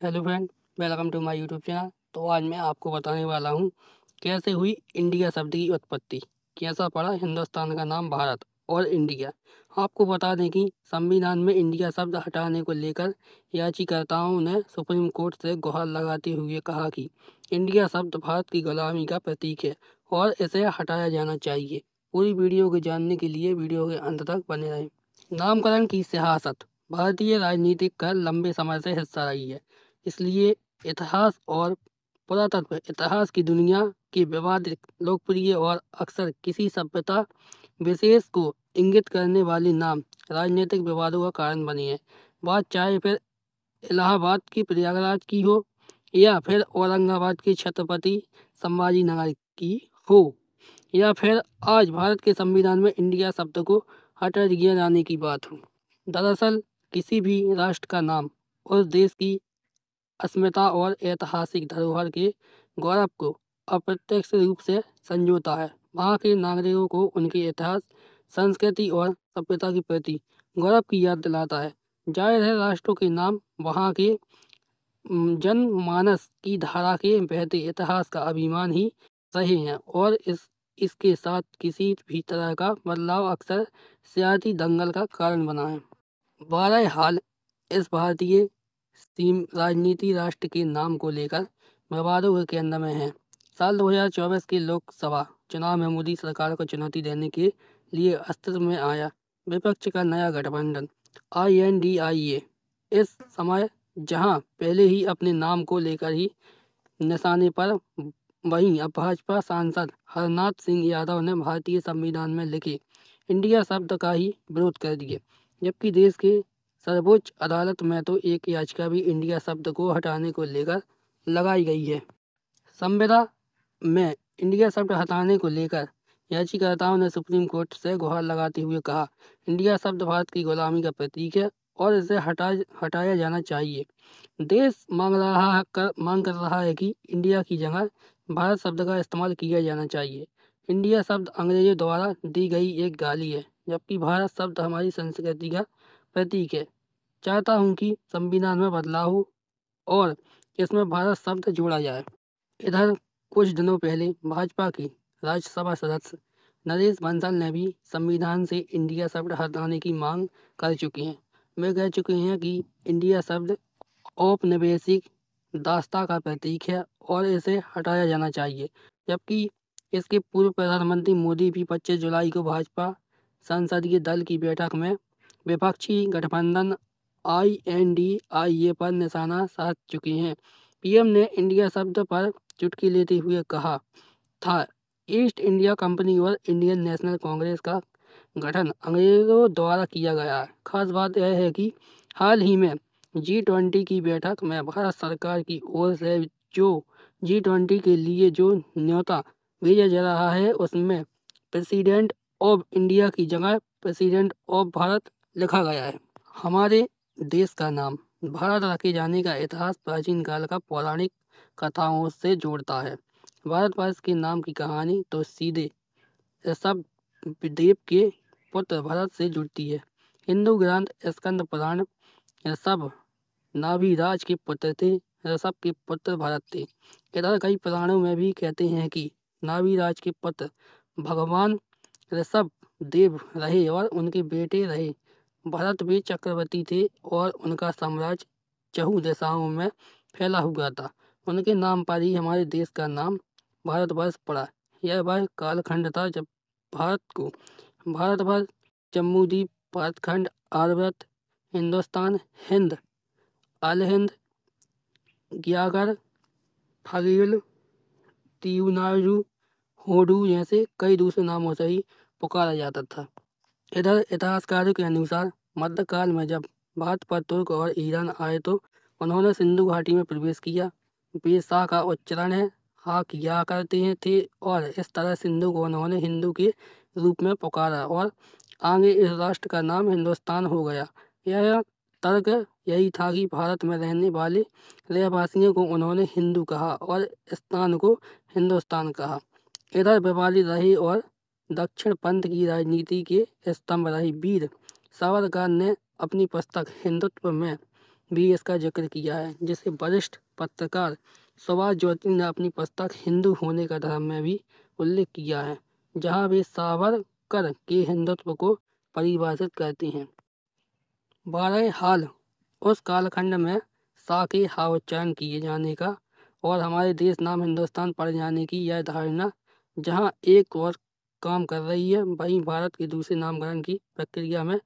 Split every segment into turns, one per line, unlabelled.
Hello friend, welcome to my YouTube channel. तो आज मैं आपको बताने वाला हूँ कैसे हुई इंडिया शब्द की उत्पत्ति, कैसा पड़ा हिंदुस्तान का नाम भारत और इंडिया। आपको बता दें कि संविधान में इंडिया शब्द हटाने को लेकर याचिकाकर्ताओं ने सुप्रीम कोर्ट से गुहार लगाते हुए कहा कि इंडिया शब्द भारत की गुलामी का प्रतीक है और इसे हटाया जाना चाहिए। पूरी वीडियो को जानने के लिए वीडियो के अंत तक बने रहें। नामकरण की सियासत भारतीय राजनीति का लंबे समय से हिस्सा रही है, इसलिए इतिहास और पुरातत्व इतिहास की दुनिया के विवादित, लोकप्रिय और अक्सर किसी सभ्यता विशेष को इंगित करने वाले नाम राजनीतिक विवादों का कारण बने हैं। बात चाहे फिर इलाहाबाद की प्रयागराज की हो या फिर औरंगाबाद के छत्रपति संभाजी नगर की हो या फिर आज भारत के संविधान में इंडिया शब्द को हटा दिए जाने की बात हो। दरअसल किसी भी राष्ट्र का नाम उस देश की अस्मिता और ऐतिहासिक धरोहर के गौरव को अप्रत्यक्ष रूप से संजोता है। वहाँ के नागरिकों को उनके इतिहास, संस्कृति और सभ्यता के प्रति गौरव की याद दिलाता है। जाहिर है, राष्ट्रों के नाम वहाँ के जनमानस की धारा के बहते इतिहास का अभिमान ही रहे हैं और इसके साथ किसी भी तरह का बदलाव अक्सर सियासी दंगल का कारण बना है। बहरहाल इस भारतीय राजनीति राष्ट्र के नाम को लेकर विवादों के केंद्र में है। साल 2024 के लोकसभा चुनाव में मोदी सरकार को चुनौती देने के लिए अस्तित्व में आया विपक्ष का नया गठबंधन INDIA इस समय जहां पहले ही अपने नाम को लेकर ही निशाने पर, वहीं अब भाजपा सांसद हरनाथ सिंह यादव ने भारतीय संविधान में लिखे इंडिया शब्द का ही विरोध कर दिया, जबकि देश के सर्वोच्च अदालत में तो एक याचिका भी इंडिया शब्द को हटाने को लेकर लगाई गई है। संविदा में इंडिया शब्द हटाने को लेकर याचिकाकर्ताओं ने सुप्रीम कोर्ट से गुहार लगाते हुए कहा, इंडिया शब्द भारत की गुलामी का प्रतीक है और इसे हटाया जाना चाहिए। देश मांग कर रहा है कि इंडिया की जगह भारत शब्द का इस्तेमाल किया जाना चाहिए। इंडिया शब्द अंग्रेजों द्वारा दी गई एक गाली है, जबकि भारत शब्द हमारी संस्कृति का प्रतीक है। चाहता हूँ कि संविधान में बदलाव हो और इसमें भारत शब्द जोड़ा जाए। इधर कुछ दिनों पहले भाजपा के राज्यसभा सदस्य नरेश बंसल ने भी संविधान से इंडिया शब्द हटाने की मांग कर चुके हैं। वे कह चुके हैं कि इंडिया शब्द औपनिवेशिक दासता का प्रतीक है और इसे हटाया जाना चाहिए। जबकि इसके पूर्व प्रधानमंत्री मोदी भी 25 जुलाई को भाजपा संसदीय दल की बैठक में विपक्षी गठबंधन INDIA पर निशाना साध चुके हैं। पीएम ने इंडिया शब्द पर चुटकी लेते हुए कहा था, ईस्ट इंडिया कंपनी और इंडियन नेशनल कांग्रेस का गठन अंग्रेजों द्वारा किया गया है। खास बात यह है कि हाल ही में G20 की बैठक में भारत सरकार की ओर से जो G20 के लिए जो न्योता भेजा जा रहा है, उसमें प्रेसिडेंट ऑफ इंडिया की जगह प्रेसिडेंट ऑफ भारत लिखा गया है। हमारे देश का नाम भारत रखे जाने का इतिहास प्राचीन काल का पौराणिक कथाओं से जोड़ता है। भारतवर्ष के नाम की कहानी तो सीधे ऋषभ देव के पुत्र भरत से जुड़ती है। हिंदू ग्रंथ स्कंद पुराण ऋषभ नाभिराज के पुत्र थे, ऋषभ के पुत्र भरत थे। इधर कई पुराणों में भी कहते हैं कि नाभिराज के पुत्र भगवान ऋषभ देव रहे और उनके बेटे रहे। भरत भी चक्रवर्ती थे और उनका साम्राज्य चहुं दिशाओं में फैला हुआ था। उनके नाम पर ही हमारे देश का नाम भारतवर्ष पड़ा। यह वह कालखंड था जब भारतवर्ष, जम्मूद्वीप, भारतखंड, आर्यवर्त, हिंदुस्तान, हिंद, अलहिंद, ग्यागर, फगील, तिरुनायरू, होडू जैसे कई दूसरे नामों से ही पुकारा जाता था। इधर इतिहासकारों के अनुसार मध्यकाल में जब भारत पर तुर्क और ईरान आए तो उन्होंने सिंधु घाटी में प्रवेश किया। बेसा का उच्चारण है हा किया करते हैं थे और इस तरह सिंधु को उन्होंने हिंदू के रूप में पुकारा और आगे इस राष्ट्र का नाम हिंदुस्तान हो गया। यह तर्क यही था कि भारत में रहने वाले रहवासियों को उन्होंने हिंदू कहा और स्थान को हिंदुस्तान कहा। इधर विवादित रहे और दक्षिण पंथ की राजनीति के स्तंभ रहे वीर सावरकर ने अपनी पुस्तक हिंदुत्व में भी इसका जिक्र किया है, जिसे वरिष्ठ पत्रकार सुभाष ज्योति ने अपनी पुस्तक हिंदू होने का धर्म में भी उल्लेख किया है, जहां वे सावरकर के हिंदुत्व को परिभाषित करते हैं। बहरहाल उस कालखंड में सा के हा उच्चारण किए जाने का और हमारे देश नाम हिंदुस्तान पड़ जाने की यह धारणा जहां एक और काम कर रही है, वहीं भारत के दूसरे नामकरण की प्रक्रिया में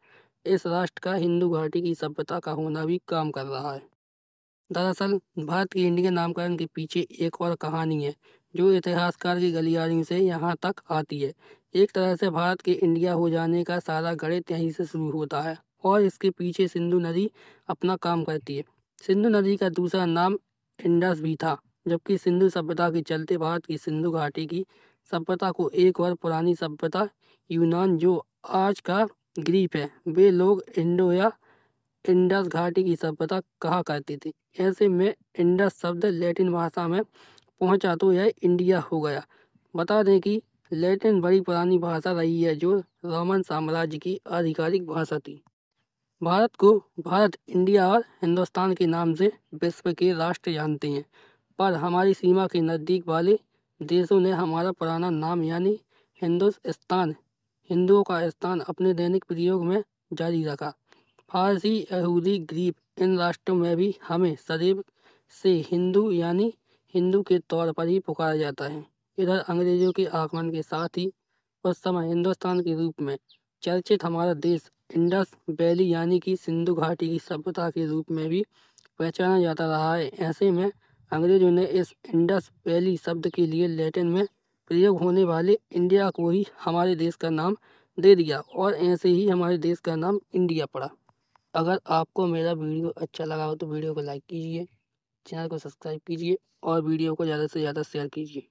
इस राष्ट्र का हिंदू घाटी की सभ्यता का होना भी काम कर रहा है। दरअसल भारत के इंडिया नामकरण के पीछे एक और कहानी है, जो इतिहासकार की गलियारियों से यहाँ तक आती है। एक तरह से भारत के इंडिया हो जाने का सारा गणित यहीं से शुरू होता है और इसके पीछे सिंधु नदी अपना काम करती है। सिंधु नदी का दूसरा नाम इंडस भी था, जबकि सिंधु सभ्यता के चलते भारत की सिंधु घाटी की सभ्यता को एक और पुरानी सभ्यता यूनान, जो आज का ग्रीक है, वे लोग इंडो या इंडस घाटी की सभ्यता कहा करते थे। ऐसे में इंडस शब्द लैटिन भाषा में पहुंचा तो यह इंडिया हो गया। बता दें कि लैटिन बड़ी पुरानी भाषा रही है, जो रोमन साम्राज्य की आधिकारिक भाषा थी। भारत को भारत, इंडिया और हिंदुस्तान के नाम से विश्व के राष्ट्र जानते हैं, पर हमारी सीमा के नज़दीक वाले देशों ने हमारा पुराना नाम यानी हिंदुस्तान, हिंदुओं का स्थान, अपने दैनिक प्रयोग में जारी रखा। फारसी, यहूदी, ग्रीक, इन राष्ट्रों में भी हमें सदैव से हिंदू यानी हिंदू के तौर पर ही पुकारा जाता है। इधर अंग्रेजों के आगमन के साथ ही उस समय हिंदुस्तान के रूप में चर्चित हमारा देश इंडस वैली यानी कि सिंधु घाटी की सभ्यता के रूप में भी पहचाना जाता रहा है। ऐसे में अंग्रेजों ने इस इंडस वैली शब्द के लिए लैटिन में प्रयोग होने वाले इंडिया को ही हमारे देश का नाम दे दिया और ऐसे ही हमारे देश का नाम इंडिया पड़ा। अगर आपको मेरा वीडियो अच्छा लगा हो तो वीडियो को लाइक कीजिए, चैनल को सब्सक्राइब कीजिए और वीडियो को ज़्यादा से ज़्यादा शेयर कीजिए।